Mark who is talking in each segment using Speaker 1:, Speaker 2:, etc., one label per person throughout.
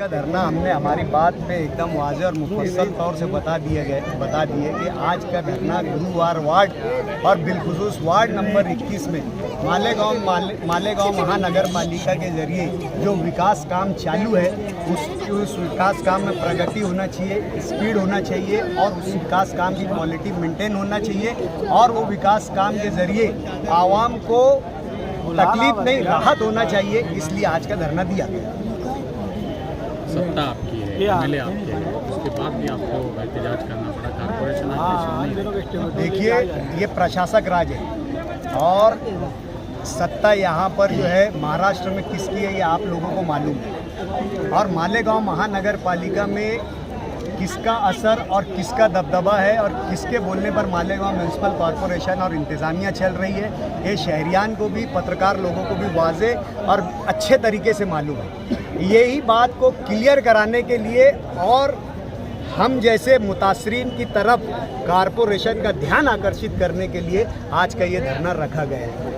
Speaker 1: का धरना हमने हमारी बात पे एकदम वाज़ेह और मुफस्सल तौर से बता दिए कि आज का धरना गुरुवार वार्ड और बिलखुसूस वार्ड नंबर 21 में मालेगांव महानगर पालिका के जरिए जो विकास काम चालू है उस विकास काम में प्रगति होना चाहिए, स्पीड होना चाहिए और उस विकास काम की क्वालिटी मेंटेन होना चाहिए और वो विकास काम के जरिए आवाम को तकलीफ नहीं राहत होना चाहिए, इसलिए आज का धरना दिया गया।
Speaker 2: सत्ता आपकी है, एमएलए आपके हैं, उसके बाद भी आपको एहतजाज करना पड़ा, कारपोरेशन।
Speaker 1: देखिए, ये प्रशासक राज है और सत्ता यहाँ पर जो है महाराष्ट्र में किसकी है ये आप लोगों को मालूम है और मालेगांव महानगर पालिका में किसका असर और किसका दबदबा है और किसके बोलने पर मालेगांव म्यूनसिपल कॉरपोरेशन और इंतज़ामिया चल रही है, ये शहरियान को भी पत्रकार लोगों को भी वाज़े और अच्छे तरीके से मालूम है। यही बात को क्लियर कराने के लिए और हम जैसे मुतासरीन की तरफ कॉरपोरेशन का ध्यान आकर्षित करने के लिए आज का ये धरना रखा गया है।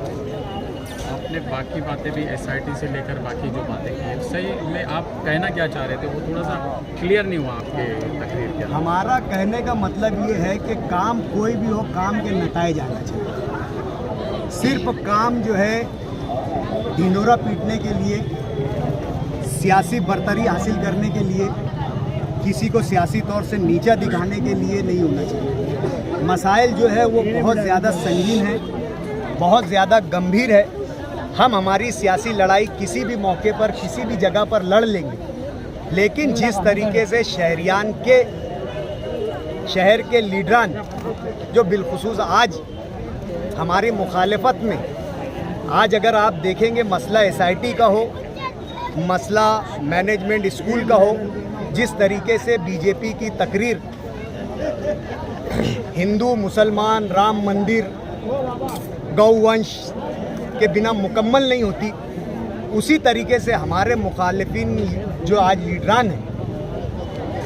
Speaker 2: आपने बाकी बातें भी एसआईटी से लेकर बाकी जो बातें की है, सही में आप कहना क्या चाह रहे थे वो थोड़ा सा क्लियर नहीं हुआ आपके तकरीर के।
Speaker 1: हमारा कहने का मतलब ये है कि काम कोई भी हो, काम के नताइज आना चाहिए। सिर्फ काम जो है ढिंढोरा पीटने के लिए, सियासी बरतरी हासिल करने के लिए, किसी को सियासी तौर से नीचा दिखाने के लिए नहीं होना चाहिए। मसाइल जो है वो बहुत ज़्यादा संगीन है, बहुत ज़्यादा गंभीर है। हम हमारी सियासी लड़ाई किसी भी मौके पर किसी भी जगह पर लड़ लेंगे, लेकिन जिस तरीके से शहर के लीडरान जो बिलखुसूस आज हमारी मुखालफत में, आज अगर आप देखेंगे मसला एसआईटी का हो, मसला मैनेजमेंट स्कूल का हो, जिस तरीके से बीजेपी की तकरीर हिंदू मुसलमान राम मंदिर गौवंश के बिना मुकम्मल नहीं होती, उसी तरीके से हमारे मुखालिफिन जो आज लीडरान हैं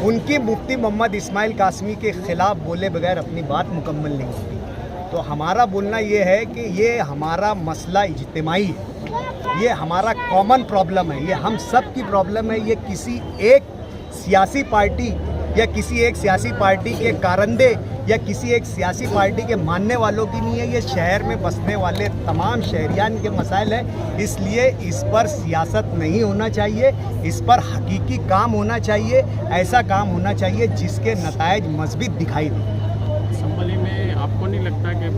Speaker 1: उनकी मुफ्ती मोहम्मद इस्माइल कासमी के ख़िलाफ़ बोले बगैर अपनी बात मुकम्मल नहीं होती। तो हमारा बोलना ये है कि ये हमारा मसला इज्तिमाई है, ये हमारा कॉमन प्रॉब्लम है, ये हम सब की प्रॉब्लम है। ये किसी एक सियासी पार्टी या किसी एक सियासी पार्टी के कारंदे या किसी एक सियासी पार्टी के मानने वालों की नहीं है, ये शहर में बसने वाले तमाम शहरियान के मसाइल है। इसलिए इस पर सियासत नहीं होना चाहिए, इस पर हकीकी काम होना चाहिए, ऐसा काम होना चाहिए जिसके नताइज मज़बूत दिखाई दें।
Speaker 2: असम्बली में आपको नहीं लगता कि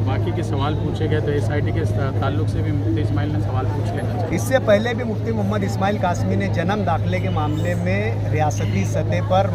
Speaker 2: बाकी के सवाल पूछे गए तो एसआईटी के ताल्लुक से भी मुफ्ती इस्माइल ने सवाल पूछ लेना चाहिए?
Speaker 1: इससे पहले भी मुफ्ती मोहम्मद इस्माइल कासमी ने जन्म दाखिले के मामले में रियासती सतह पर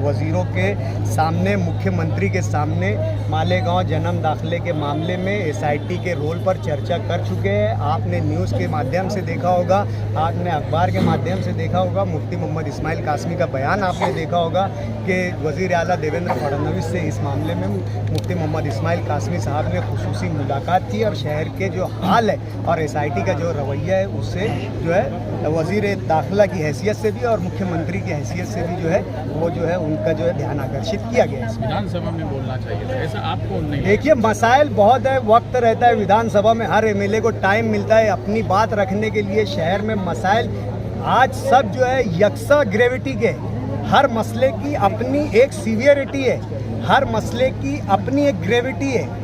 Speaker 1: वज़ीरों के सामने, मुख्यमंत्री के सामने मालेगांव जन्म दाखिले के मामले में एसआईटी के रोल पर चर्चा कर चुके हैं। आपने न्यूज़ के माध्यम से देखा होगा, आपने अखबार के माध्यम से देखा होगा, मुफ्ती मोहम्मद इस्माइल कासमी का बयान आपने देखा होगा कि वज़ीर आला देवेंद्र फडणवीस से इस मामले में मुफ्ती मोहम्मद इस्माइल कासमी साहब ने खुसूसी मुलाकात की और शहर के जो हाल है और एसआईटी का जो रवैया है उससे जो है वज़ीर दाखिला की हैसियत से भी और मुख्यमंत्री की हैसियत से भी जो है वो जो है उनका जो है ध्यान आकर्षित किया गया है।
Speaker 2: विधानसभा में बोलना चाहिए था, ऐसा आपको नहीं?
Speaker 1: देखिए, मसाइल बहुत है, वक्त रहता है, विधानसभा में हर एमएलए को टाइम मिलता है अपनी बात रखने के लिए। शहर में मसाइल आज सब जो है यकसा ग्रेविटी के, हर मसले की अपनी एक सीवियरिटी है, हर मसले की अपनी एक ग्रेविटी है।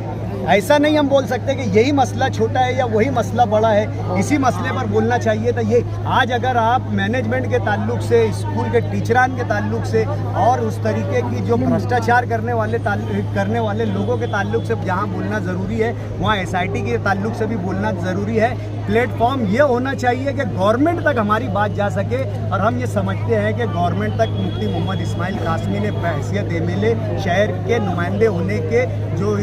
Speaker 1: ऐसा नहीं हम बोल सकते कि यही मसला छोटा है या वही मसला बड़ा है, इसी मसले पर बोलना चाहिए था। ये आज अगर आप मैनेजमेंट के ताल्लुक से, स्कूल के टीचरान के ताल्लुक से और उस तरीके की जो भ्रष्टाचार करने वाले लोगों के ताल्लुक से जहाँ बोलना ज़रूरी है, वहाँ एसआईटी के ताल्लुक से भी बोलना ज़रूरी है। प्लेटफॉर्म ये होना चाहिए कि गवर्नमेंट तक हमारी बात जा सके और हम ये समझते हैं कि गवर्नमेंट तक मुफ्ती मोहम्मद इस्माइल कासमी ने बहैसियत एमएलए शहर के नुमाइंदे होने के जो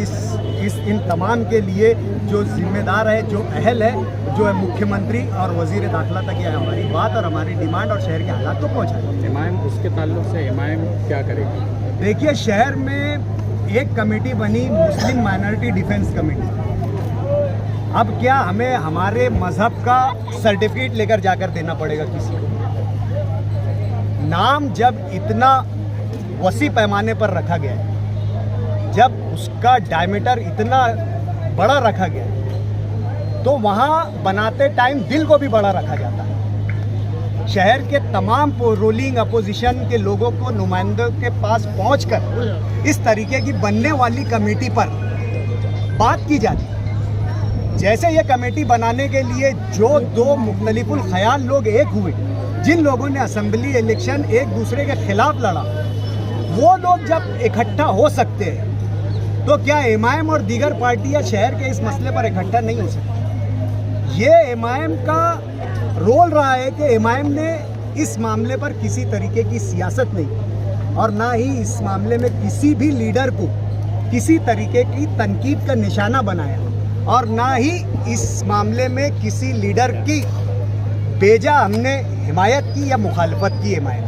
Speaker 1: इन तमाम के लिए जो जिम्मेदार है, जो अहल है, जो है मुख्यमंत्री और वज़ीर दाखिला तक ये हमारी बात और हमारी डिमांड और शहर के हालात को पहुँचाई।
Speaker 2: एमआईएम उसके ताल्लुक से एमआईएम क्या करेगी?
Speaker 1: देखिए, शहर में एक कमेटी बनी, मुस्लिम माइनॉरिटी डिफेंस कमेटी। अब क्या हमें हमारे मज़हब का सर्टिफिकेट लेकर जाकर देना पड़ेगा किसी को? नाम जब इतना वसी पैमाने पर रखा गया है, जब उसका डायमीटर इतना बड़ा रखा गया है, तो वहाँ बनाते टाइम दिल को भी बड़ा रखा जाता है। शहर के तमाम रूलिंग अपोजिशन के लोगों को नुमाइंदों के पास पहुंचकर इस तरीके की बनने वाली कमेटी पर बात की जाती। जैसे ये कमेटी बनाने के लिए जो दो मुख्तलिफुल ख्याल लोग एक हुए, जिन लोगों ने असेंबली इलेक्शन एक दूसरे के खिलाफ लड़ा, वो लोग जब इकट्ठा हो सकते हैं तो क्या एमआईएम और दीगर पार्टियां शहर के इस मसले पर इकट्ठा नहीं हो सकती? ये एमआईएम का रोल रहा है कि एमआईएम ने इस मामले पर किसी तरीके की सियासत नहीं की और ना ही इस मामले में किसी भी लीडर को किसी तरीके की तनकीद का निशाना बनाया और ना ही इस मामले में किसी लीडर की बेजा हमने हिमायत की या मुखालफत की एमआईएम।